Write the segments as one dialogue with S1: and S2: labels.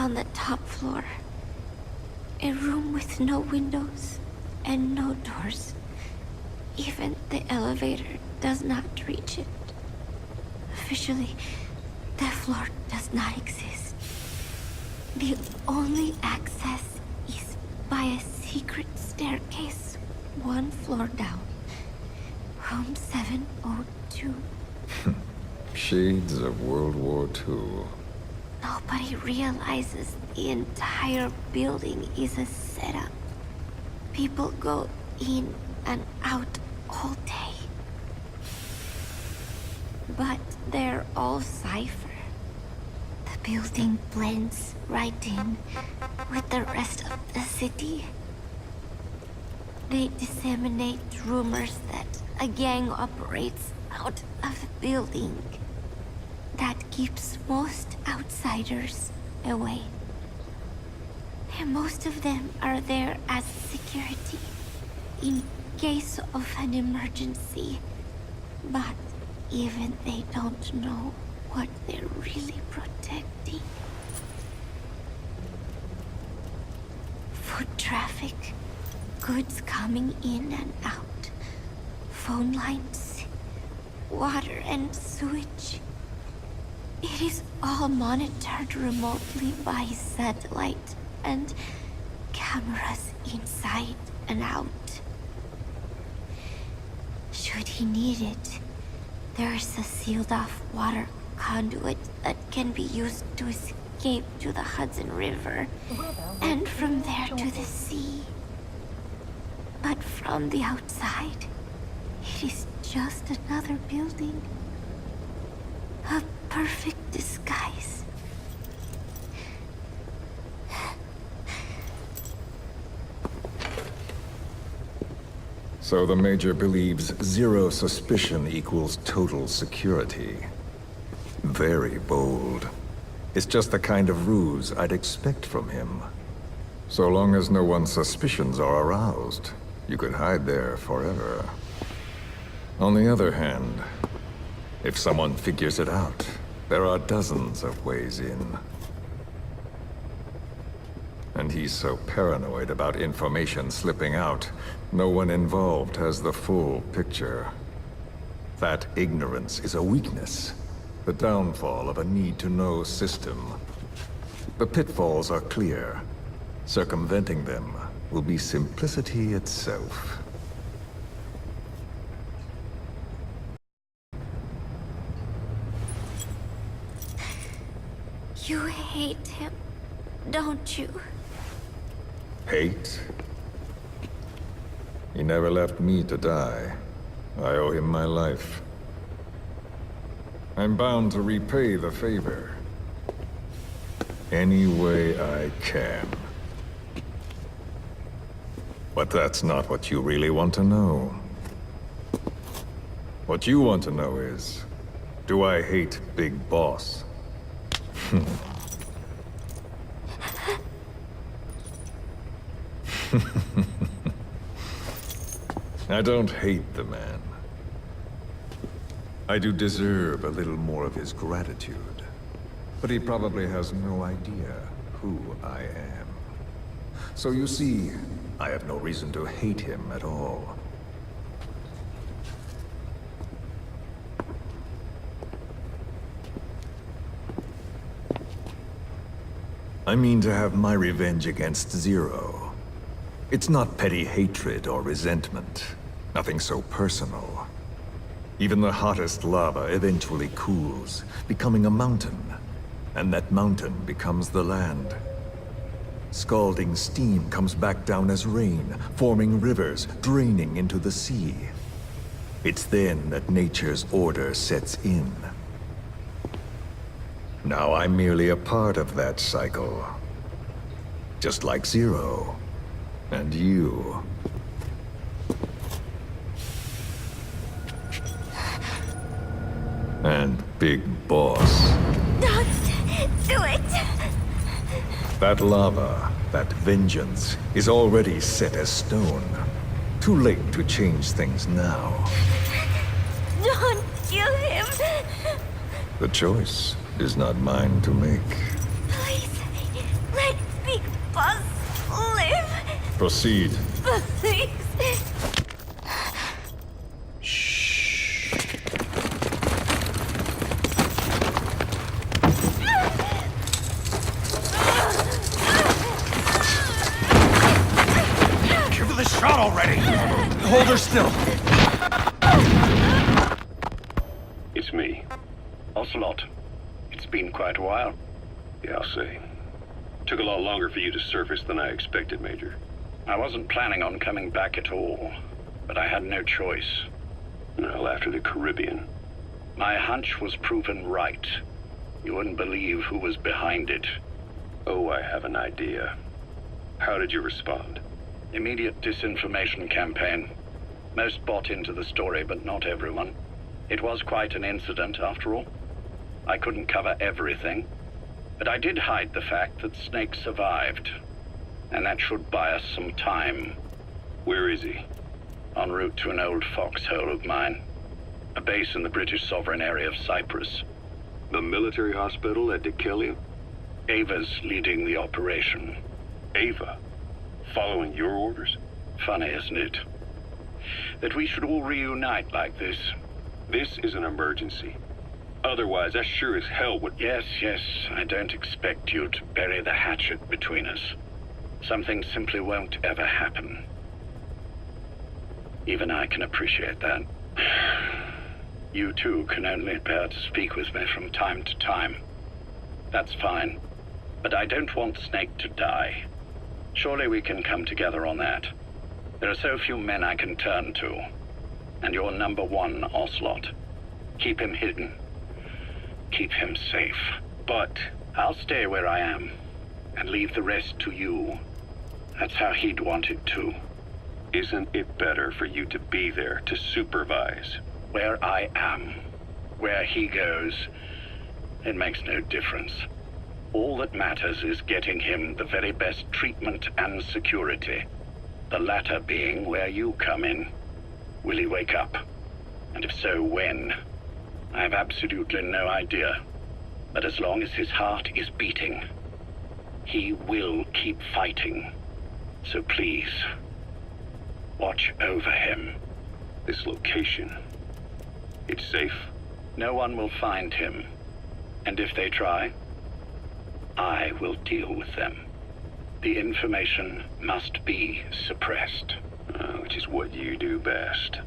S1: on the top floor. A room with no windows and no doors. Even the elevator does not reach it. Officially, the floor does not exist. The only access is by a secret staircase 1 floor down. Room 702.
S2: Shades of World War II.
S1: Nobody realizes the entire building is a setup. People go in and out all day. But they're all cipher. The building blends right in with the rest of the city. They disseminate rumors that a gang operates out of the building. That keeps most outsiders away. And most of them are there as security in case of an emergency. But even they don't know what they're really protecting. Foot traffic, goods coming in and out, phone lines, water and sewage. It is all monitored remotely by satellite and cameras inside and out. Should he need it, there's a sealed-off water conduit that can be used to escape to the Hudson River, and from there to the sea. But from the outside, it is just another building. A perfect disguise.
S2: So the Major believes zero suspicion equals total security. Very bold. It's just the kind of ruse I'd expect from him. So long as no one's suspicions are aroused, you could hide there forever. On the other hand, if someone figures it out, there are dozens of ways in. And he's so paranoid about information slipping out, no one involved has the full picture. That ignorance is a weakness, the downfall of a need-to-know system. The pitfalls are clear. Circumventing them will be simplicity itself.
S1: You hate him, don't you?
S2: Hate? He never left me to die. I owe him my life. I'm bound to repay the favor. Any way I can. But that's not what you really want to know. What you want to know is, do I hate Big Boss? I don't hate the man. I do deserve a little more of his gratitude. But he probably has no idea who I am. So you see, I have no reason to hate him at all. I mean to have my revenge against Zero. It's not petty hatred or resentment. Nothing so personal. Even the hottest lava eventually cools, becoming a mountain. And that mountain becomes the land. Scalding steam comes back down as rain, forming rivers, draining into the sea. It's then that nature's order sets in. Now I'm merely a part of that cycle. Just like Zero. And you. And Big Boss.
S1: Don't do it!
S2: That lava, that vengeance, is already set as stone. Too late to change things now.
S1: Don't kill him!
S2: The choice is not mine to make.
S1: Please,
S2: Proceed.
S1: Please.
S2: Give her the shot already! Hold her still.
S3: It's me. Ocelot. It's been quite a while. Yeah, I'll say. Took a lot longer for you to surface than I expected, Major. I wasn't planning on coming back at all, but I had no choice. Well, after the Caribbean. My hunch was proven right. You wouldn't believe who was behind it. Oh, I have an idea. How did you respond? Immediate disinformation campaign. Most bought into the story, but not everyone. It was quite an incident, after all. I couldn't cover everything, but I did hide the fact that Snake survived, and that should buy us some time. Where is he? En route to an old foxhole of mine. A base in the British sovereign area of Cyprus. The military hospital at Dikelia? Ava's leading the operation. Ava? Following your orders? Funny, isn't it? That we should all reunite like this. This is an emergency. Otherwise, I sure as hell would... Yes, I don't expect you to bury the hatchet between us. Something simply won't ever happen. Even I can appreciate that. You too can only bear to speak with me from time to time. That's fine. But I don't want Snake to die. Surely we can come together on that. There are so few men I can turn to. And you're number one, Ocelot. Keep him hidden. Keep him safe. But I'll stay where I am and leave the rest to you. That's how he'd want it too. Isn't it better for you to be there to supervise? Where I am, where he goes, it makes no difference. All that matters is getting him the very best treatment and security. The latter being where you come in. Will he wake up? And if so, when? I have absolutely no idea. But as long as his heart is beating, he will keep fighting. So please, watch over him. This location, it's safe? No one will find him. And if they try, I will deal with them. The information must be suppressed. Which is what you do best.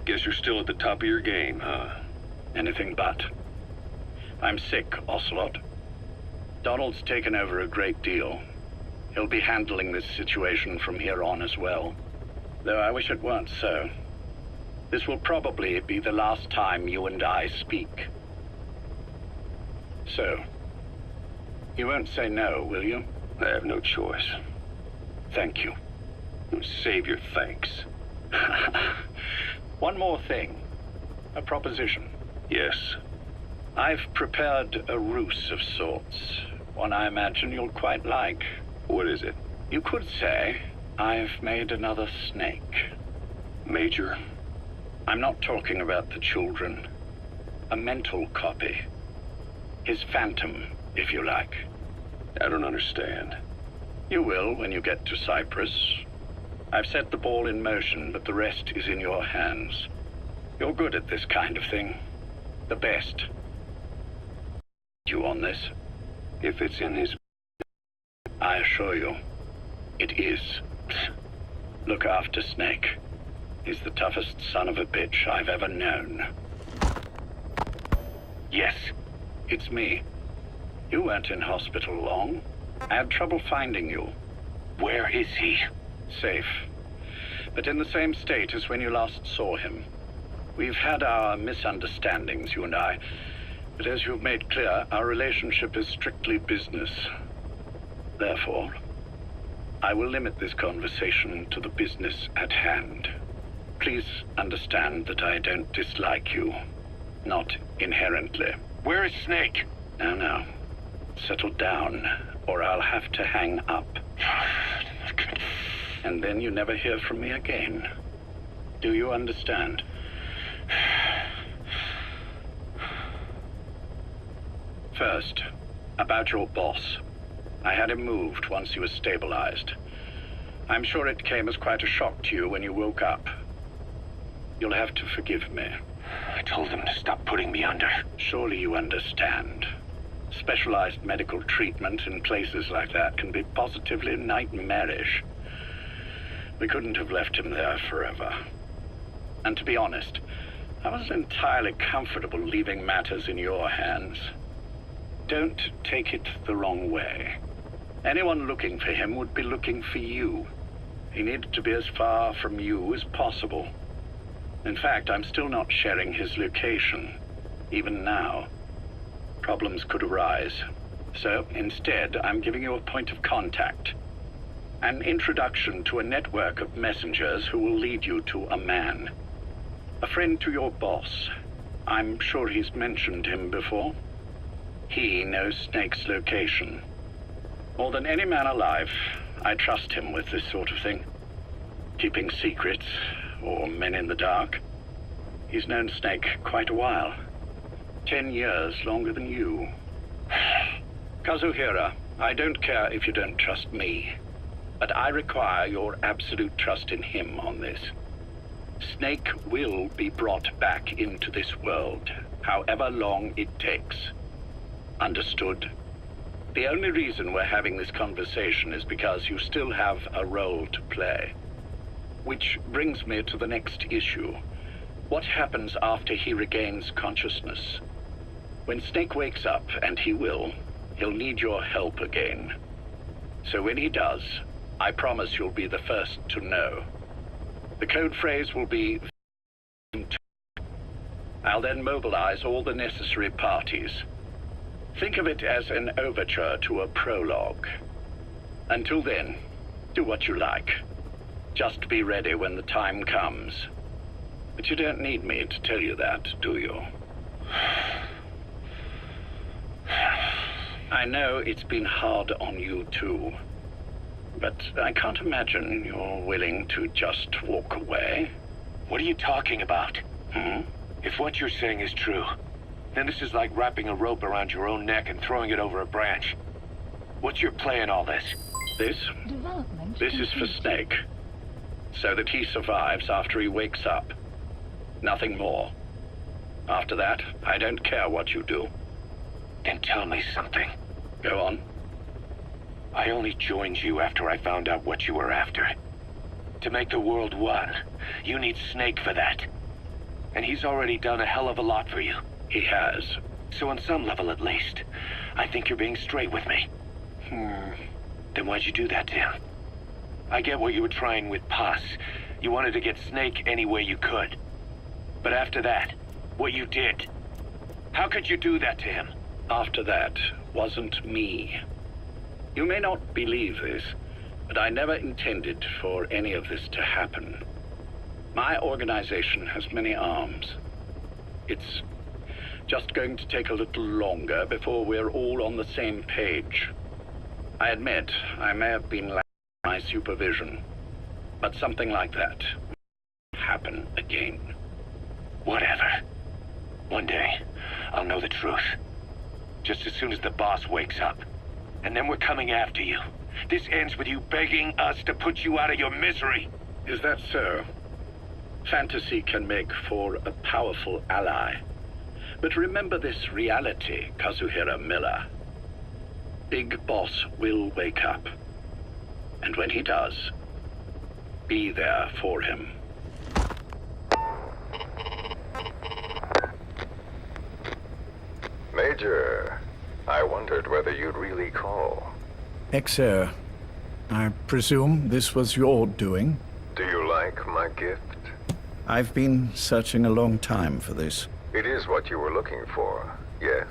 S3: Guess you're still at the top of your game, huh? Anything but. I'm sick, Ocelot. Donald's taken over a great deal. He'll be handling this situation from here on as well. Though I wish it weren't so. This will probably be the last time you and I speak. So, you won't say no, will you? I have no choice. Thank you. Save your thanks. One more thing. A proposition. Yes. I've prepared a ruse of sorts. One I imagine you'll quite like. What is it? You could say I've made another Snake. Major? I'm not talking about the children. A mental copy. His phantom, if you like. I don't understand. You will when you get to Cyprus. I've set the ball in motion, but the rest is in your hands. You're good at this kind of thing. The best. You on this? If it's in his... I assure you, it is. Look after Snake. He's the toughest son of a bitch I've ever known. Yes, it's me. You weren't in hospital long. I had trouble finding you. Where is he? Safe. But in the same state as when you last saw him. We've had our misunderstandings, you and I. But as you've made clear, our relationship is strictly business. Therefore, I will limit this conversation to the business at hand. Please understand that I don't dislike you. Not inherently. Where is Snake? Now. Settle down, or I'll have to hang up. And then you never hear from me again. Do you understand? First, about your boss. I had him moved once he was stabilized. I'm sure it came as quite a shock to you when you woke up. You'll have to forgive me.
S4: I told him to stop putting me under.
S3: Surely you understand. Specialized medical treatment in places like that can be positively nightmarish. We couldn't have left him there forever. And to be honest, I wasn't entirely comfortable leaving matters in your hands. Don't take it the wrong way. Anyone looking for him would be looking for you. He needed to be as far from you as possible. In fact, I'm still not sharing his location, even now. Problems could arise. So instead, I'm giving you a point of contact. An introduction to a network of messengers who will lead you to a man. A friend to your boss. I'm sure he's mentioned him before. He knows Snake's location. More than any man alive, I trust him with this sort of thing. Keeping secrets, or men in the dark. He's known Snake quite a while. 10 years longer than you. Kazuhira, I don't care if you don't trust me, but I require your absolute trust in him on this. Snake will be brought back into this world, however long it takes. Understood? The only reason we're having this conversation is because you still have a role to play. Which brings me to the next issue. What happens after he regains consciousness? When Snake wakes up, and he will, he'll need your help again. So when he does, I promise you'll be the first to know. The code phrase will be... I'll then mobilize all the necessary parties. Think of it as an overture to a prologue. Until then, do what you like. Just be ready when the time comes. But you don't need me to tell you that, do you? I know it's been hard on you too. But I can't imagine you're willing to just walk away.
S4: What are you talking about? If what you're saying is true, then this is like wrapping a rope around your own neck and throwing it over a branch. What's your play in all this?
S3: This is for Snake. So that he survives after he wakes up. Nothing more. After that, I don't care what you do.
S4: Then tell me something.
S3: Go on.
S4: I only joined you after I found out what you were after. To make the world one, you need Snake for that. And he's already done a hell of a lot for you.
S3: He has.
S4: So on some level at least, I think you're being straight with me. Then why'd you do that to him? I get what you were trying with Paz. You wanted to get Snake any way you could. But after that, what you did, how could you do that to him?
S3: After that wasn't me. You may not believe this, but I never intended for any of this to happen. My organization has many arms. It's just going to take a little longer before we're all on the same page. I admit I may have been lacking in my supervision, but something like that will happen again.
S4: Whatever. One day, I'll know the truth. Just as soon as the boss wakes up. And then we're coming after you. This ends with you begging us to put you out of your misery.
S3: Is that so? Fantasy can make for a powerful ally. But remember this reality, Kazuhira Miller. Big Boss will wake up. And when he does, be there for him.
S2: Major, I wondered whether you'd really call.
S5: Exer, I presume this was your doing?
S2: Do you like my gift?
S5: I've been searching a long time for this.
S2: It is what you were looking for, yes?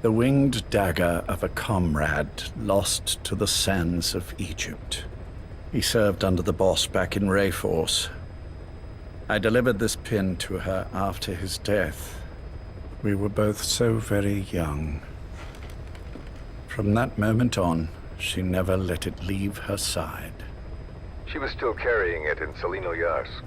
S5: The winged dagger of a comrade lost to the sands of Egypt. He served under the boss back in Rayforce. I delivered this pin to her after his death. We were both so very young. From that moment on, she never let it leave her side.
S2: She was still carrying it in Selinoyarsk.